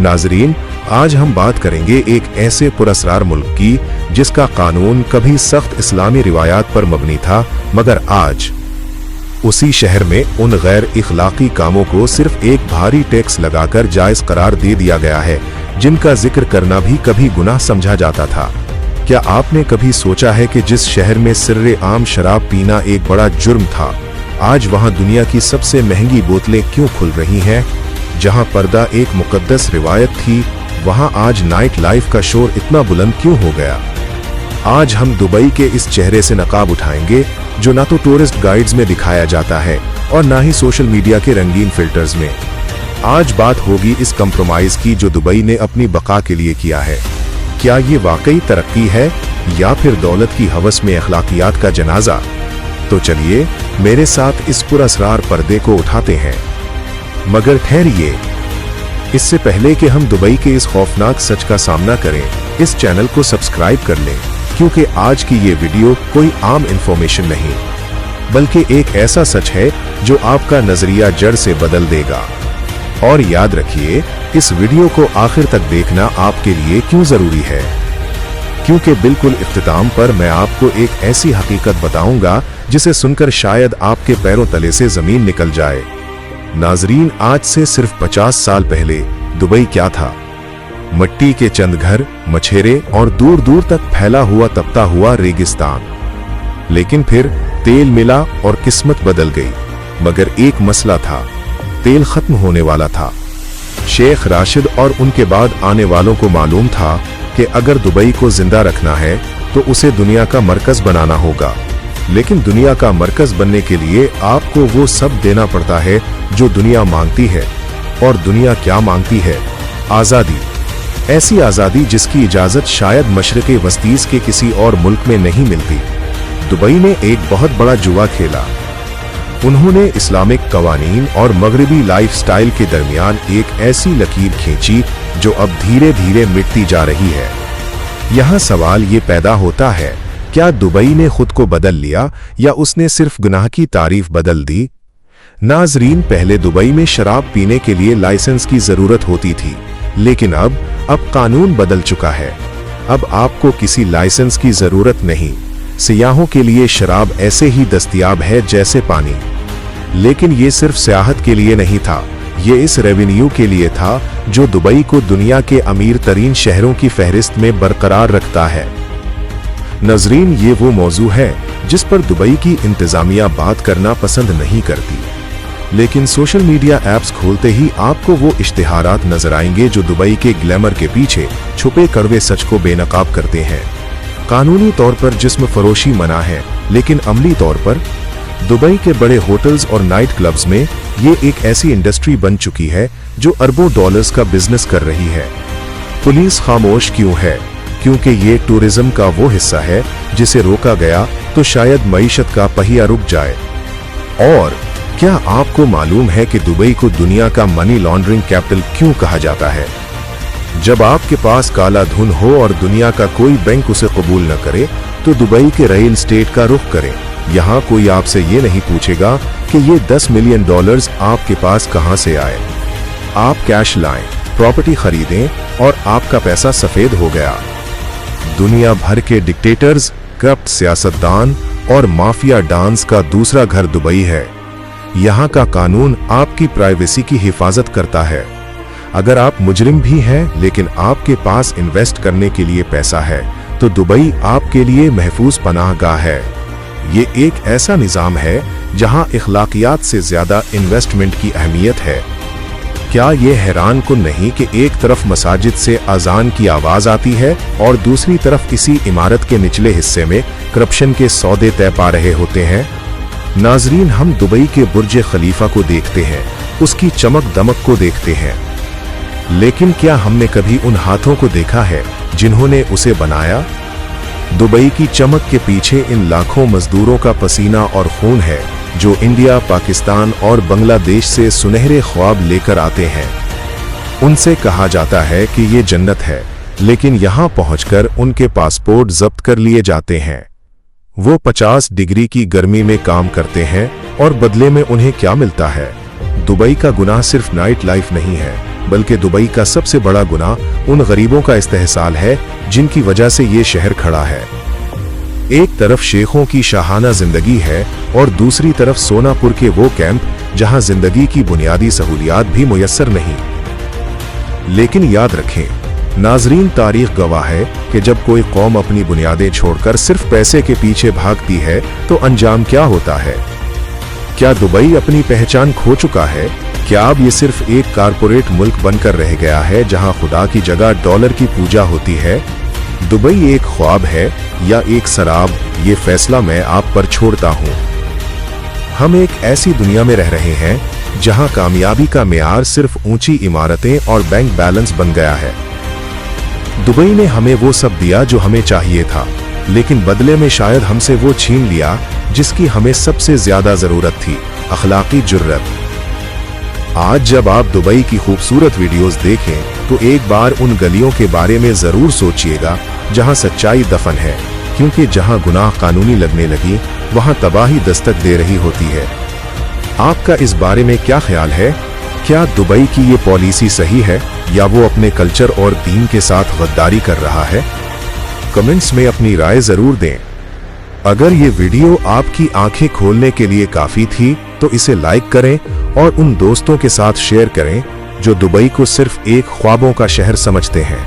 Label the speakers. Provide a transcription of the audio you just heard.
Speaker 1: नाजरीन, आज हम बात करेंगे एक ऐसे पुरस्कार मुल्क की जिसका कानून कभी सख्त इस्लामी रिवायात पर मबनी था, मगर आज उसी शहर में उन गैर इखलाकी कामों को सिर्फ एक भारी टैक्स लगाकर जायज करार दे दिया गया है, जिनका जिक्र करना भी कभी गुनाह समझा जाता था। क्या आपने कभी सोचा है कि जिस शहर में सिर्रे आम शराब पीना एक बड़ा जुर्म था, आज वहां दुनिया की सबसे महंगी बोतलें क्यों खुल रही हैं? जहां पर्दा एक मुकद्दस रिवायत थी, वहां आज नाइट लाइफ का शोर इतना बुलंद क्यों हो गया? आज हम दुबई के इस चेहरे से नकाब उठाएंगे जो ना तो टूरिस्ट गाइड्स में दिखाया जाता है और ना ही सोशल मीडिया के रंगीन फिल्टर्स में। आज बात होगी इस कंप्रोमाइज की जो दुबई ने अपनी बका के लिए किया है। क्या ये वाकई तरक्की है या फिर दौलत की हवस में अखलाकियात का जनाजा? तो चलिए मेरे साथ इस पुरस्कार पर्दे को उठाते हैं। मगर ठहरिए, इससे पहले कि हम दुबई के इस खौफनाक सच का सामना करें, इस चैनल को सब्सक्राइब कर लें, क्योंकि आज की ये वीडियो कोई आम इंफॉर्मेशन नहीं, बल्कि एक ऐसा सच है जो आपका नजरिया जड़ से बदल देगा। और याद रखिए, इस वीडियो को आखिर तक देखना आपके लिए क्यों जरूरी है, क्योंकि बिल्कुल इख्तिताम पर मैं आपको एक ऐसी हकीकत बताऊंगा जिसे सुनकर शायद आपके पैरों तले से जमीन निकल जाए। नाजरीन, आज से सिर्फ 50 साल पहले दुबई क्या था? मिट्टी के चंद घर, मछेरे और दूर दूर तक फैला हुआ तपता हुआ रेगिस्तान। लेकिन फिर तेल मिला और किस्मत बदल गई, मगर एक मसला था, तेल खत्म होने वाला था। शेख राशिद और उनके बाद आने वालों को मालूम था कि अगर दुबई को जिंदा रखना है तो उसे दुनिया का मरकज बनाना होगा। लेकिन दुनिया का मरकज बनने के लिए आपको वो सब देना पड़ता है जो दुनिया मांगती है। और दुनिया क्या मांगती है? आजादी। ऐसी आजादी जिसकी इजाजत शायद मशरिक़े वस्तीज़ के किसी और मुल्क में नहीं मिलती। दुबई ने एक बहुत बड़ा जुआ खेला। उन्होंने इस्लामिक कवानीन और मगरबी लाइफस्टाइल के दरमियान एक ऐसी लकीर खींची जो अब धीरे धीरे मिटती जा रही है। यहाँ सवाल ये पैदा होता है, क्या दुबई ने खुद को बदल लिया या उसने सिर्फ गुनाह की तारीफ बदल दी? नाजरीन, पहले दुबई में शराब पीने के लिए लाइसेंस की जरूरत होती थी, लेकिन अब कानून बदल चुका है। अब आपको किसी लाइसेंस की जरूरत नहीं। सियाहों के लिए शराब ऐसे ही दस्तयाब है जैसे पानी। लेकिन ये सिर्फ सियाहत के लिए नहीं था, ये इस रेवेन्यू के लिए था जो दुबई को दुनिया के अमीर तरीन शहरों की फहरिस्त में बरकरार रखता है। नजरीन, ये वो मौजू है जिस पर दुबई की इंतजामिया बात करना पसंद नहीं करती, लेकिन सोशल मीडिया ऐप्स खोलते ही आपको वो इश्तिहारात नजर आएंगे जो दुबई के ग्लैमर के पीछे छुपे कड़वे सच को बेनकाब करते हैं। कानूनी तौर पर जिस्म फरोशी मना है, लेकिन अमली तौर पर दुबई के बड़े होटल्स और नाइट क्लब्स में ये एक ऐसी इंडस्ट्री बन चुकी है जो अरबों डॉलर्स का बिजनेस कर रही है। पुलिस खामोश क्यों है? क्योंकि ये टूरिज्म का वो हिस्सा है जिसे रोका गया तो शायद मईशत का पहिया रुक जाए। और क्या आपको मालूम है कि दुबई को दुनिया का मनी लॉन्ड्रिंग कैपिटल क्यों कहा जाता है? जब आपके पास काला धन हो और दुनिया का कोई बैंक उसे कबूल न करे, तो दुबई के रियल एस्टेट का रुख करें। यहाँ कोई आपसे ये नहीं पूछेगा कि ये 10 मिलियन डॉलर्स आपके पास कहाँ से आए। आप कैश लाएं, प्रॉपर्टी खरीदें और आपका पैसा सफेद हो गया। दुनिया भर के डिक्टेटर्स, करप्ट सियासतदान और माफिया डांस का दूसरा घर दुबई है। यहाँ का कानून आपकी प्राइवेसी की हिफाजत करता है। अगर आप मुजरिम भी हैं लेकिन आपके पास इन्वेस्ट करने के लिए पैसा है, तो दुबई आपके लिए महफूज पनाहगाह है। ये एक ऐसा निज़ाम है जहाँ इखलाकियात से ज्यादा इन्वेस्टमेंट की अहमियत है। क्या ये हैरान कुन नहीं कि एक तरफ मसाजिद से अजान की आवाज आती है और दूसरी तरफ इसी इमारत के निचले हिस्से में करप्शन के सौदे तय पा रहे होते हैं? नाजरीन, हम दुबई के बुर्ज खलीफा को देखते हैं, उसकी चमक दमक को देखते हैं, लेकिन क्या हमने कभी उन हाथों को देखा है जिन्होंने उसे बनाया? दुबई की चमक के पीछे इन लाखों मजदूरों का पसीना और खून है जो इंडिया, पाकिस्तान और बांग्लादेश से सुनहरे ख्वाब लेकर आते हैं। उनसे कहा जाता है कि ये जन्नत है, लेकिन यहाँ पहुंचकर उनके पासपोर्ट जब्त कर लिए जाते हैं। वो 50 डिग्री की गर्मी में काम करते हैं और बदले में उन्हें क्या मिलता है? दुबई का गुनाह सिर्फ नाइट लाइफ नहीं है, बल्कि दुबई का सबसे बड़ा गुनाह उन गरीबों का इस्तेहसाल है जिनकी वजह से ये शहर खड़ा है। एक तरफ शेखों की शाहाना जिंदगी है और दूसरी तरफ सोनापुर के वो कैंप जहां जिंदगी की बुनियादी सहूलियात भी मुयस्सर नहीं। लेकिन याद रखें नाजरीन, तारीख गवाह है कि जब कोई कौम अपनी बुनियादें छोड़कर सिर्फ पैसे के पीछे भागती है तो अंजाम क्या होता है। क्या दुबई अपनी पहचान खो चुका है? क्या अब ये सिर्फ एक कारपोरेट मुल्क बनकर रह गया है जहां खुदा की जगह डॉलर की पूजा होती है? दुबई एक ख्वाब है या एक शराब, ये फैसला मैं आप पर छोड़ता हूं। हम एक ऐसी दुनिया में रह रहे हैं जहां कामयाबी का मेयार सिर्फ ऊंची इमारतें और बैंक बैलेंस बन गया है। दुबई ने हमें वो सब दिया जो हमें चाहिए था, लेकिन बदले में शायद हमसे वो छीन लिया जिसकी हमें सबसे ज्यादा जरूरत थी, अखलाकी जुर्रत। आज जब आप दुबई की खूबसूरत वीडियोस देखें तो एक बार उन गलियों के बारे में जरूर सोचिएगा जहां सच्चाई दफन है, क्योंकि जहां गुनाह कानूनी लगने लगी वहां तबाही दस्तक दे रही होती है। आपका इस बारे में क्या ख्याल है? क्या दुबई की ये पॉलिसी सही है या वो अपने कल्चर और दीन के साथ गद्दारी कर रहा है? कमेंट्स में अपनी राय जरूर दें। अगर ये वीडियो आपकी आंखें खोलने के लिए काफी थी तो इसे लाइक करें और उन दोस्तों के साथ शेयर करें जो दुबई को सिर्फ एक ख्वाबों का शहर समझते हैं।